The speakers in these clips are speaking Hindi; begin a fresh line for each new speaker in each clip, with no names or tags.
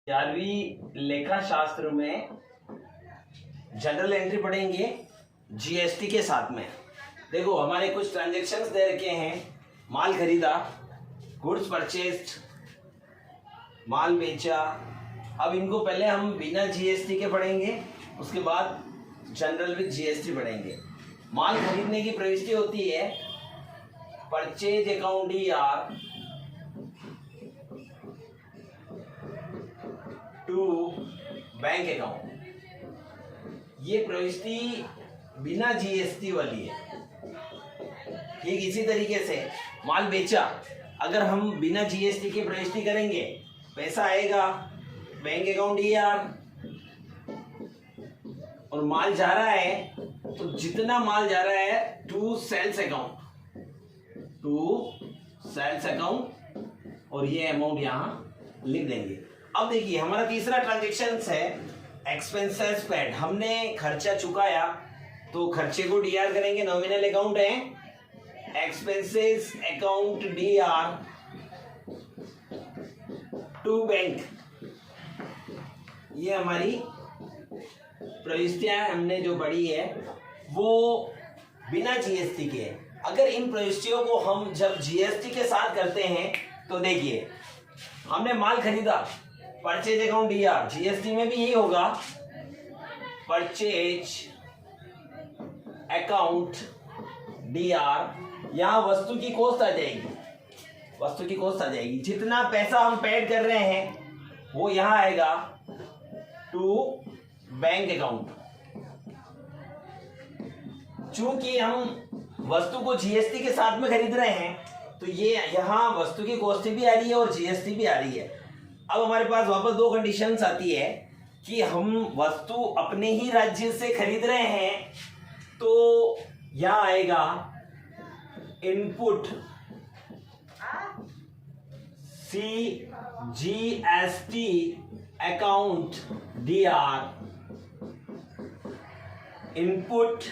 11वीं लेखा शास्त्र में जनरल एंट्री पढ़ेंगे जीएसटी के साथ में। देखो हमारे कुछ ट्रांजैक्शंस दे रखे हैं। माल खरीदा, गुड्स परचेस्ड, माल बेचा। अब इनको पहले हम बिना जीएसटी के पढ़ेंगे, उसके बाद जनरल विद जीएसटी पढ़ेंगे। माल खरीदने की प्रविष्टि होती है purchase account DR to bank account. ये प्रविष्टि बिना जीएसटी वाली है। ठीक इसी तरीके से माल बेचा, अगर हम बिना जीएसटी के प्रविष्टि करेंगे, पैसा आएगा बैंक अकाउंट DR और माल जा रहा है, तो जितना माल जा रहा है टू सेल्स अकाउंट और ये अमाउंट यहां लिख देंगे। अब देखिए हमारा तीसरा ट्रांजैक्शन है एक्सपेंसेस पेड। हमने खर्चा चुकाया तो खर्चे को DR करेंगे, नॉमिनल अकाउंट है expenses account DR to bank. ये हमारी प्रविष्टियां हमने जो बढ़ी है वो बिना जीएसटी के है। अगर इन प्रविष्टियों को हम जब जीएसटी के साथ करते हैं तो देखिए हमने माल खरीदा, परचेज अकाउंट DR, जीएसटी में भी यही होगा परचेज अकाउंट DR। यहां वस्तु की कॉस्ट आ जाएगी, जितना पैसा हम पेड कर रहे हैं वो यहां आएगा टू बैंक अकाउंट। चूंकि हम वस्तु को जीएसटी के साथ में खरीद रहे हैं तो ये यहां वस्तु की कॉस्ट भी आ रही है और जीएसटी भी आ रही है। अब हमारे पास वापस दो कंडीशंस आती है कि हम वस्तु अपने ही राज्य से खरीद रहे हैं, तो यहां आएगा input CGST account DR, input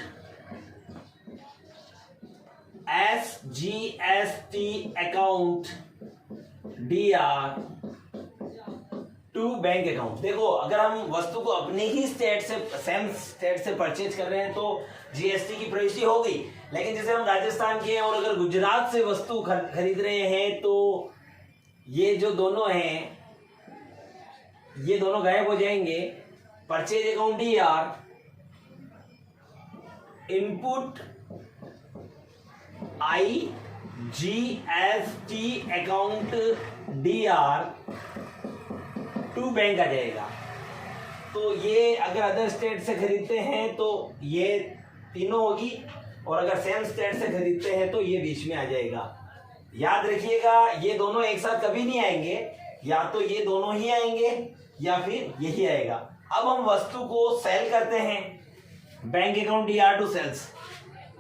SGST account DR to bank account. देखो अगर हम वस्तु को अपने ही सेम स्टेट से परचेज कर रहे हैं तो जीएसटी की प्रविष्टि हो गई, लेकिन जैसे हम राजस्थान के हैं और अगर गुजरात से वस्तु खरीद रहे हैं तो ये जो दोनों हैं ये दोनों गायब हो जाएंगे। Purchase account DR, input IGST account DR to bank आ जाएगा। तो ये अगर अदर स्टेट से खरीदते हैं तो ये तीनों होगी, और अगर सेम स्टेट से खरीदते हैं तो ये बीच में आ जाएगा। याद रखिएगा ये दोनों एक साथ कभी नहीं आएंगे, या तो ये दोनों ही आएंगे या फिर यही आएगा। अब हम वस्तु को सेल करते हैं, bank account DR to sales,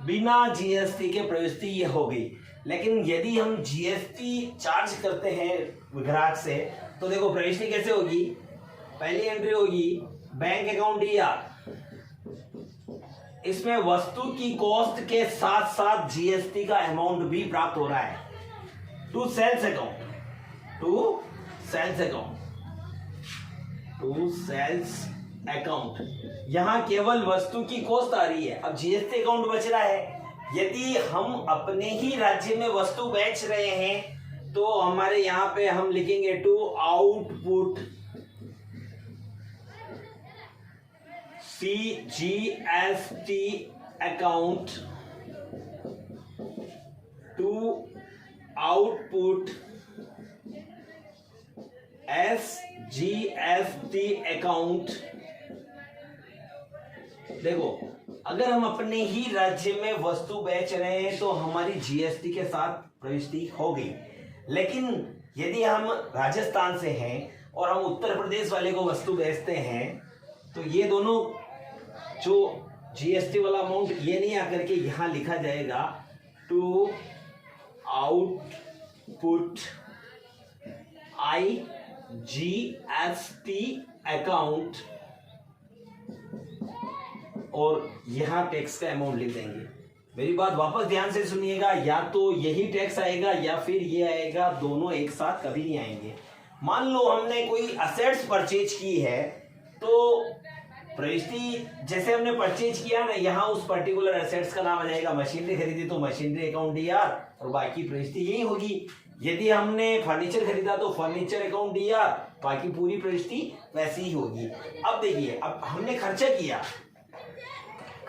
बिना जीएसटी के प्रविष्टि ये हो गई। लेकिन यदि हम जीएसटी चार्ज करते हैं ग्राहक से तो देखो प्रविष्टि कैसे होगी। पहली एंट्री होगी बैंक अकाउंट DR, इसमें वस्तु की कॉस्ट के साथ साथ जीएसटी का अमाउंट भी प्राप्त हो रहा है टू सेल्स अकाउंट। यहां केवल वस्तु की कॉस्ट आ रही है, अब जीएसटी अकाउंट बच रहा है। यदि हम अपने ही राज्य में वस्तु बेच रहे हैं तो हमारे यहां पे हम लिखेंगे to output CGST account to output SGST account. देखो अगर हम अपने ही राज्य में वस्तु बेच रहे हैं तो हमारी जीएसटी के साथ प्रविष्टि हो गई, लेकिन यदि हम राजस्थान से हैं और हम उत्तर प्रदेश वाले को वस्तु बेचते हैं तो ये दोनों जो जीएसटी वाला अमाउंट ये नहीं आकर के यहां लिखा जाएगा टू आउटपुट IGST अकाउंट, और यहां टैक्स का अमाउंट लिख देंगे। मेरी बात वापस ध्यान से सुनिएगा, या तो यही टैक्स आएगा या फिर ये आएगा, दोनों एक साथ कभी नहीं आएंगे। मान लो हमने कोई असेट्स परचेज की है, तो प्रविष्टि जैसे हमने परचेज किया ना, यहाँ उस पर्टिकुलर एसेट्स का नाम आ जाएगा। मशीनरी खरीदी तो मशीनरी अकाउंट डीआर, और बाकी प्रविष्टि यही होगी। यदि हमने फर्नीचर खरीदा तो फर्नीचर अकाउंट डीआर, बाकी पूरी प्रविष्टि वैसी ही होगी। अब देखिए, अब हमने खर्चा किया,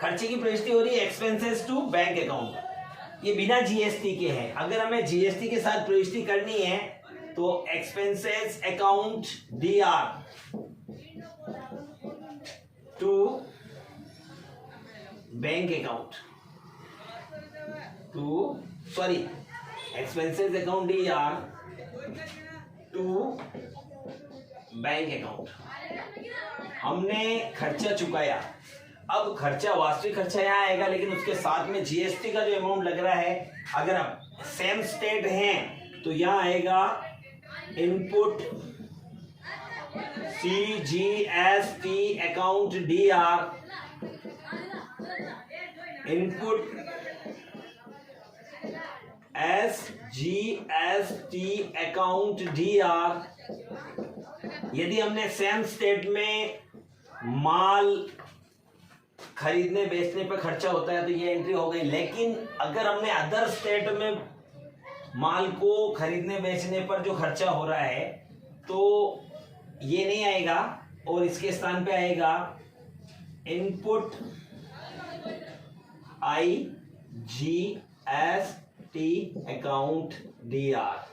खर्चे की प्रविष्टि हो रही है एक्सपेंसेस टू बैंक अकाउंट, ये बिना जीएसटी के हैं। अगर हमें जीएसटी के साथ प्रविष्टि करनी है तो expenses account DR to bank account expenses account DR to bank account. हमने खर्चा चुकाया, अब खर्चा वास्तविक खर्चा यहाँ आएगा, लेकिन उसके साथ में जीएसटी का जो अमाउंट लग रहा है, अगर आप सेम स्टेट हैं तो यहाँ आएगा input CGST account DR, input SGST account DR. यदि हमने सेम स्टेट में माल खरीदने बेचने पर खर्चा होता है तो ये एंट्री हो गई, लेकिन अगर हमने अदर स्टेट में माल को खरीदने बेचने पर जो खर्चा हो रहा है तो ये नहीं आएगा, और इसके स्थान पे आएगा इनपुट IGST अकाउंट डीआर,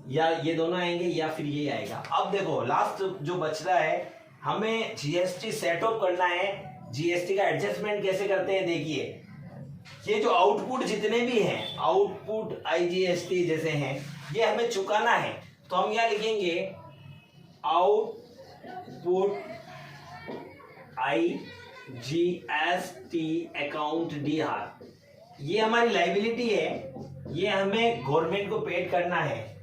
या ये दोनों आएंगे या फिर ये आएगा। अब देखो लास्ट जो बच रहा है, हमें जीएसटी सेट ऑफ करना है। जीएसटी का एडजस्टमेंट कैसे करते हैं, देखिए ये जो आउटपुट जितने भी हैं, आउटपुट आईजीएसटी जैसे हैं, ये हमें चुकाना है। तो हम क्या लिखेंगे, आउटपुट आईजीएसटी अकाउंट डीआर, ये हमारी लाइबिलिटी है, ये हमें गवर्नमेंट को पेड करना है।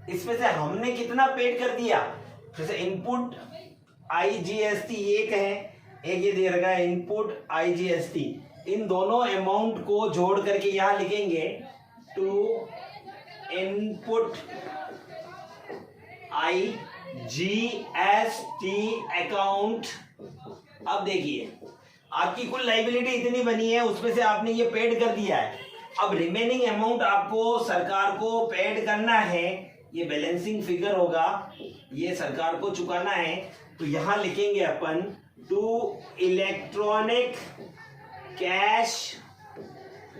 इसमें से हमने कितना पेड कर दिया, जैसे इनपुट आईजीएसटी एक है, एक ये दे रखा है इनपुट आईजीएसटी, इन दोनों अमाउंट को जोड़ करके यहां लिखेंगे टू इनपुट आईजीएसटी अकाउंट। अब देखिए आपकी कुल लाइबिलिटी इतनी बनी है, उसमें से आपने ये पेड कर दिया है। अब रिमेनिंग अमाउंट आपको सरकार को पेड करना है, ये बैलेंसिंग फिगर होगा, ये सरकार को चुकाना है। तो यहां लिखेंगे अपन to electronic cash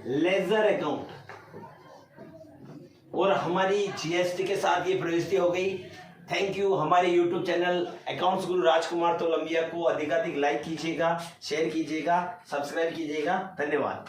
ledger account, और हमारी जीएसटी के साथ ये प्रविष्टि हो गई। Thank you. हमारे YouTube channel accounts Guru Rajkumar तोलंबिया को अधिकाधिक लाइक कीजिएगा, शेयर कीजिएगा, सब्सक्राइब कीजिएगा। धन्यवाद।